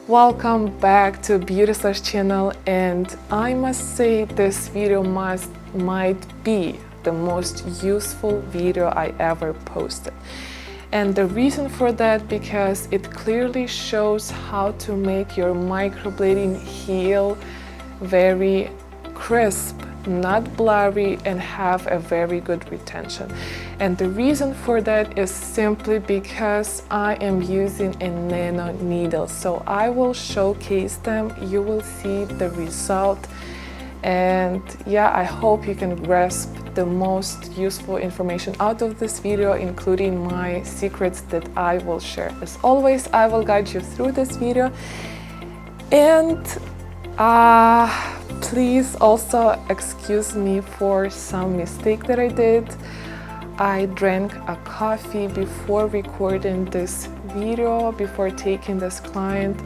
Welcome back to BeautySlesh channel, and I must say this video might be the most useful video I ever posted. And the reason for that, because it clearly shows how to make your microblading heel very crisp, not blurry, and have a very good retention. And the reason for that is simply because I am using a nano needle. So I will showcase them, you will see the result, and yeah, I hope you can grasp the most useful information out of this video, including my secrets that I will share. As always, I will guide you through this video, and please also excuse me for some mistake that I did. I drank a coffee before recording this video, before taking this client,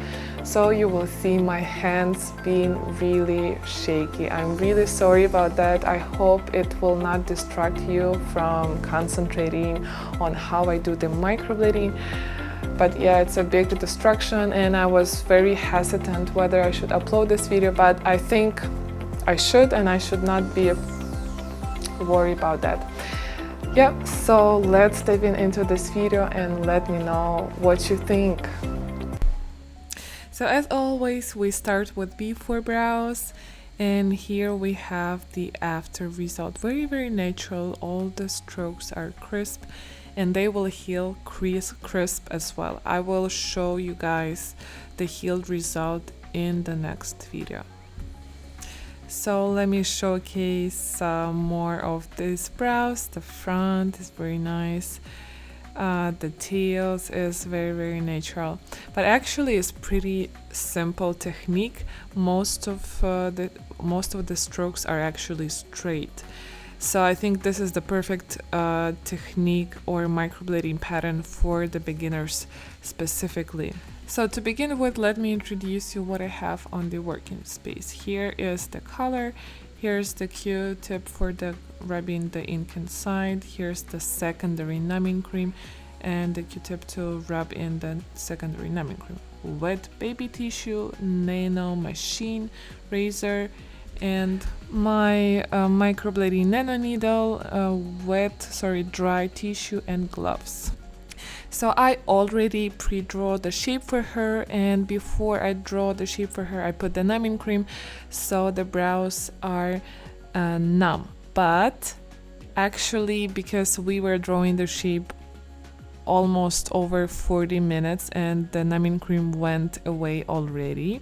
so you will see my hands being really shaky. I'm really sorry about that. I hope it will not distract you from concentrating on how I do the microblading. But yeah, it's a big distraction, and I was very hesitant whether I should upload this video, but I think I should, and I should not be worried about that. Yep, so let's dive into this video and let me know what you think. So as always, we start with before brows, and here we have the after result. Very natural. All the strokes are crisp, and they will heal crisp as well. I will show you guys the healed result in the next video. So let me showcase more of these brows. The front is very nice. The tails is very natural, but actually it's pretty simple technique. Most of the strokes are actually straight. So I think this is the perfect technique or microblading pattern for the beginners specifically. So to begin with, let me introduce you what I have on the working space. Here is the color, here's the Q-tip for the rubbing the ink inside, here's the secondary numbing cream, and the Q-tip to rub in the secondary numbing cream. Wet baby tissue, nano machine, razor, and my microblading nano needle, dry tissue, and gloves. So I already pre-draw the shape for her, and before I draw the shape for her, I put the numbing cream, so the brows are numb. But actually, because we were drawing the shape almost over 40 minutes and the numbing cream went away already,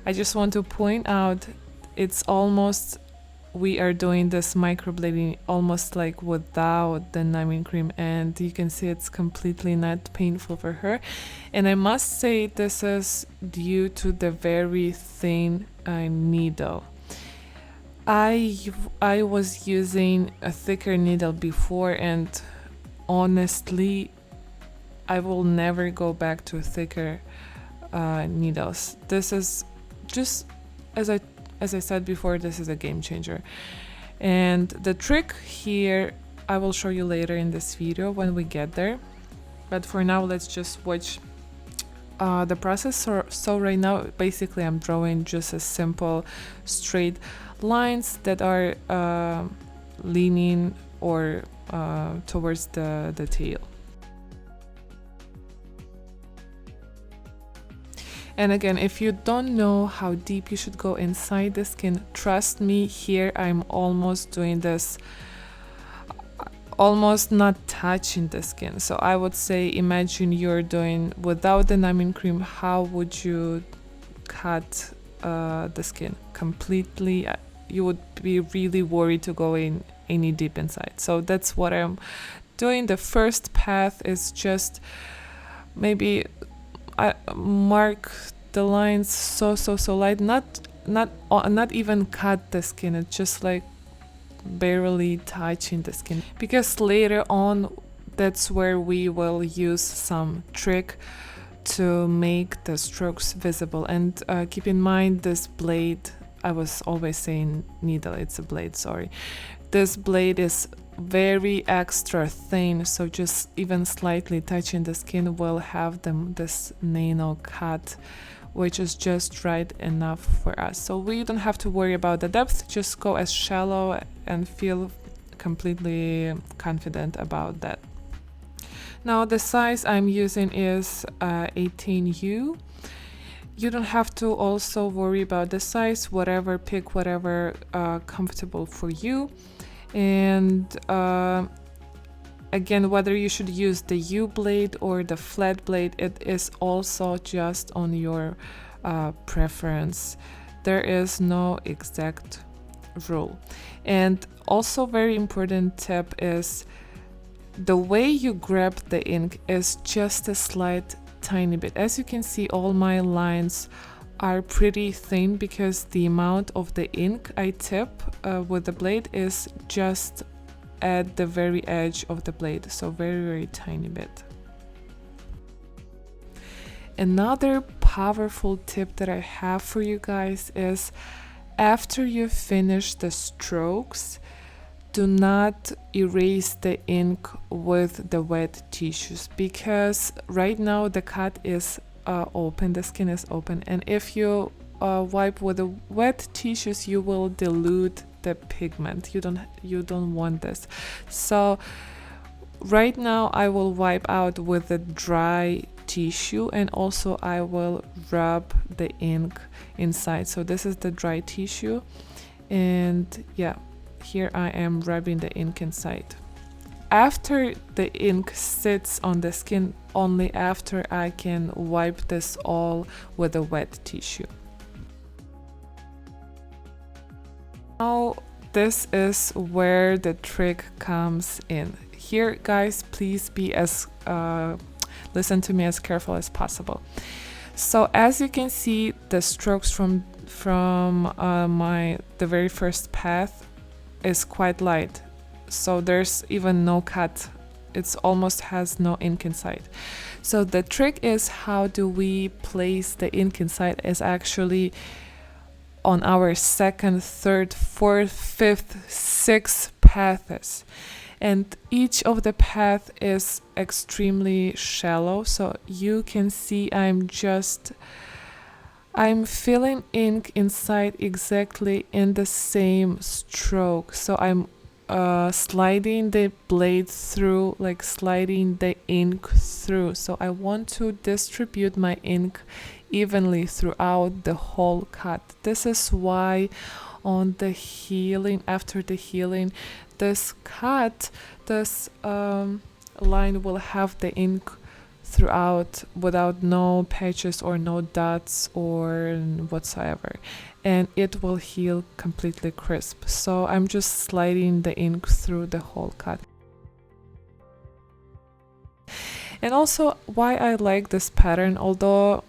I just want to point out it's almost, we are doing this microblading almost like without the numbing cream, and you can see it's completely not painful for her. And I must say this is due to the very thin needle. I was using a thicker needle before, and honestly I will never go back to thicker needles. This is just, as I said before, this is a game changer. And the trick here I will show you later in this video when we get there, but for now let's just watch the process. So right now basically I'm drawing just a simple straight lines that are leaning or towards the tail. And again, if you don't know how deep you should go inside the skin, trust me, here I'm almost doing this, almost not touching the skin. So I would say, imagine you're doing without the numbing cream, how would you cut the skin completely? You would be really worried to go in any deep inside. So that's what I'm doing. The first path is just maybe I mark the lines so light, not even cut the skin. It's just like barely touching the skin, because later on that's where we will use some trick to make the strokes visible. And keep in mind, this blade, I was always saying needle, it's a blade, sorry. This blade is very extra thin, so just even slightly touching the skin will have this nano cut which is just right enough for us. So we don't have to worry about the depth, just go as shallow and feel completely confident about that. Now the size I'm using is 18U. You don't have to also worry about the size, pick whatever comfortable for you. And again, whether you should use the U blade or the flat blade, it is also just on your preference. There is no exact rule. And also very important tip is the way you grab the ink is just a slight tiny bit. As you can see, all my lines are pretty thin because the amount of the ink I tip with the blade is just at the very edge of the blade, so very tiny bit. Another powerful tip that I have for you guys is after you finish the strokes, do not erase the ink with the wet tissues, because right now the cut is open, the skin is open, and if you wipe with the wet tissues, you will dilute the pigment. You don't want this. So right now I will wipe out with a dry tissue, and also I will rub the ink inside. So this is the dry tissue, and yeah, here I am rubbing the ink inside. After the ink sits on the skin, only after I can wipe this all with a wet tissue. Now this is where the trick comes in. Here guys, please be as listen to me as careful as possible. So as you can see, the strokes from the very first path is quite light, so there's even no cut. It almost has no ink inside. So the trick is, how do we place the ink inside is actually on our second, third, fourth, fifth, sixth paths, and each of the path is extremely shallow. So you can see I'm filling ink inside exactly in the same stroke. So I'm sliding the blade through, like sliding the ink through. So I want to distribute my ink evenly throughout the whole cut. This is why on the healing, after the healing, this line will have the ink throughout without no patches or no dots or whatsoever, and it will heal completely crisp. So I'm just sliding the ink through the whole cut. And also why I like this pattern, although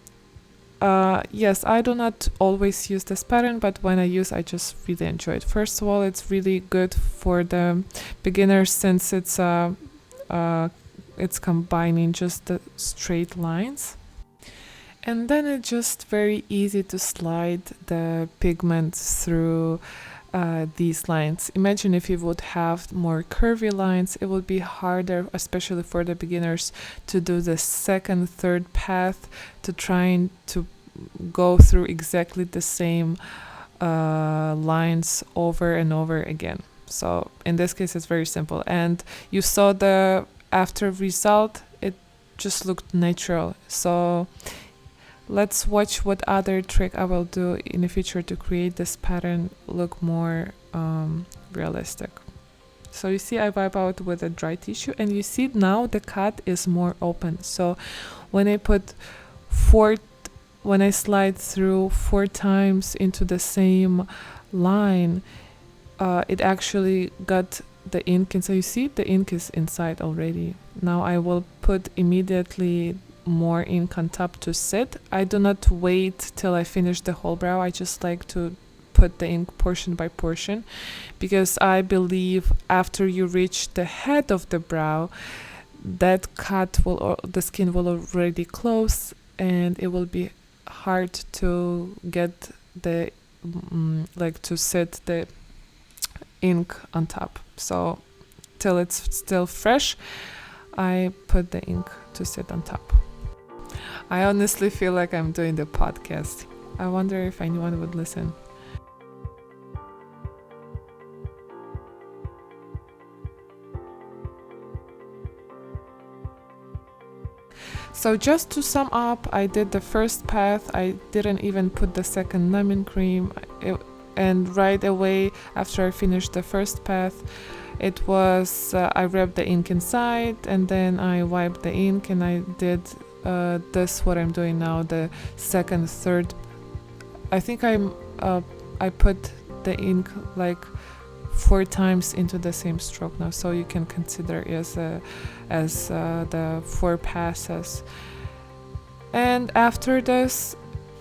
yes, I do not always use this pattern, but when I use, I just really enjoy it. First of all, it's really good for the beginners since it's combining just the straight lines, and then it's just very easy to slide the pigment through these lines. Imagine if you would have more curvy lines, it would be harder, especially for the beginners, to do the second, third path, to trying to go through exactly the same lines over and over again. So in this case, it's very simple, and you saw the after result, it just looked natural. So let's watch what other trick I will do in the future to create this pattern look more realistic. So you see, I wipe out with a dry tissue, and you see now the cut is more open. So when I slide through 4 times into the same line, it actually got the ink, and so you see the ink is inside already. Now I will put immediately more ink on top to sit. I do not wait till I finish the whole brow. I just like to put the ink portion by portion, because I believe after you reach the head of the brow, that cut will, the skin will already close, and it will be hard to get the to set the ink on top. So till it's still fresh, I put the ink to sit on top. I honestly feel like I'm doing the podcast. I wonder if anyone would listen. So just to sum up, I did the first path. I didn't even put the second numbing cream. And right away after I finished the first path, it was I rubbed the ink inside and then I wiped the ink, and I did this what I'm doing now, the second, third. I think I put the ink like 4 times into the same stroke now, so you can consider it as the 4 passes. And after this,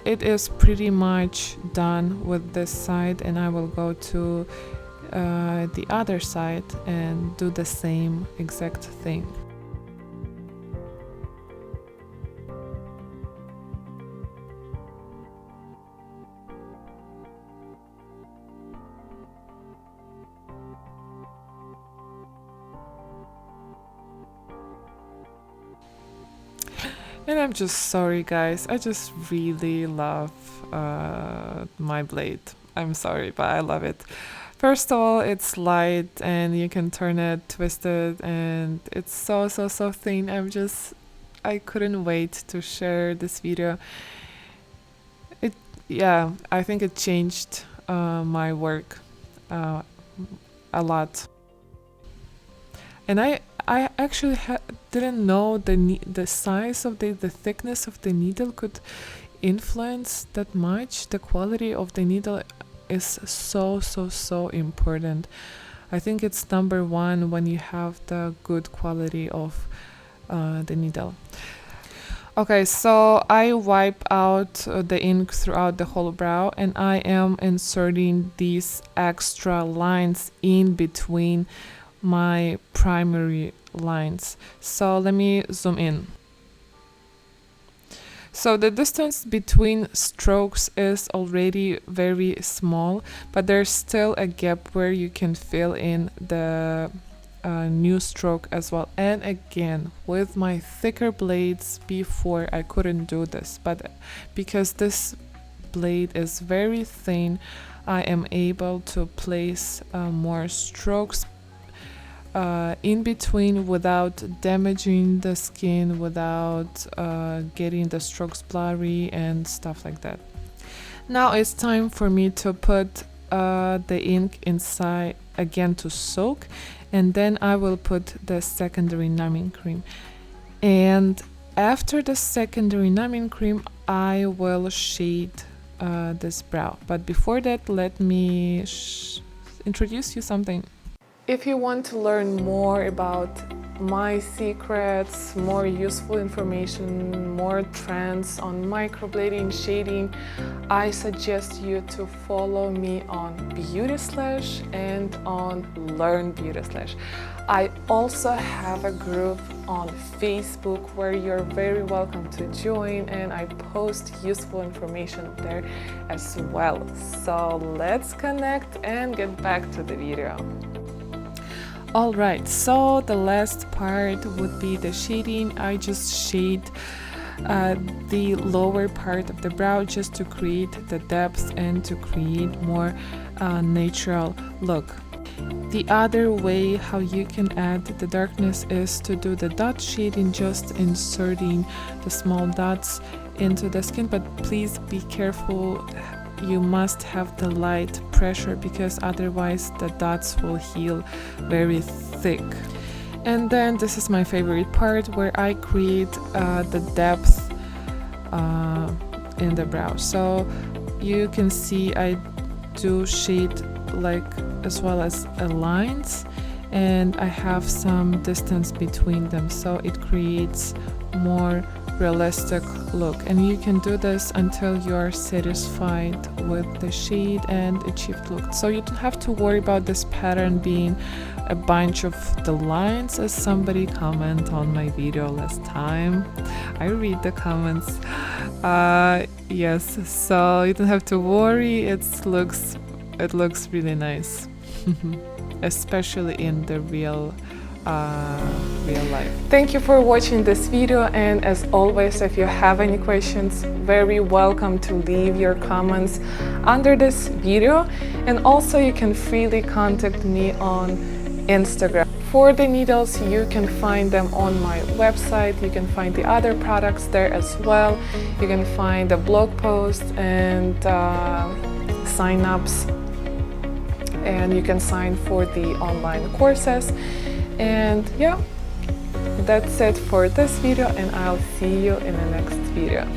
it is pretty much done with this side, and I will go to the other side and do the same exact thing. And I'm just sorry, guys. I just really love my blade. I'm sorry, but I love it. First of all, it's light and you can turn it, twist it, and it's so thin. I couldn't wait to share this video. I think it changed my work a lot. And I actually didn't know the size of the thickness of the needle could influence that much. The quality of the needle is so important. I think it's number one when you have the good quality of the needle. Okay, so I wipe out the ink throughout the whole brow, and I am inserting these extra lines in between my primary lines. So let me zoom in. So the distance between strokes is already very small, but there's still a gap where you can fill in the new stroke as well. And again, with my thicker blades before, I couldn't do this, but because this blade is very thin, I am able to place more strokes in between without damaging the skin, without getting the strokes blurry and stuff like that. Now it's time for me to put the ink inside again to soak, and then I will put the secondary numbing cream. And after the secondary numbing cream, I will shade this brow. But before that, let me introduce you something. If you want to learn more about my secrets, more useful information, more trends on microblading, shading, I suggest you to follow me on BeautySlesh and on Learn BeautySlesh. I also have a group on Facebook where you're very welcome to join, and I post useful information there as well. So let's connect and get back to the video. Alright, so the last part would be the shading. I just shade the lower part of the brow just to create the depth and to create more natural look. The other way how you can add the darkness is to do the dot shading, just inserting the small dots into the skin, but please be careful. You must have the light pressure because otherwise the dots will heal very thick. And then this is my favorite part where I create the depth in the brow. So you can see I do shade like as well as lines, and I have some distance between them, so it creates more realistic look. And you can do this until you're satisfied with the shade and achieved look. So you don't have to worry about this pattern being a bunch of the lines, as somebody commented on my video last time. I read the comments. Yes, so you don't have to worry. It looks really nice. Especially in the real real life. Thank you for watching this video, and as always, if you have any questions, very welcome to leave your comments under this video, and also you can freely contact me on Instagram. For the needles, you can find them on my website. You can find the other products there as well. You can find the blog posts and sign-ups, and you can sign for the online courses. And yeah, that's it for this video, and I'll see you in the next video.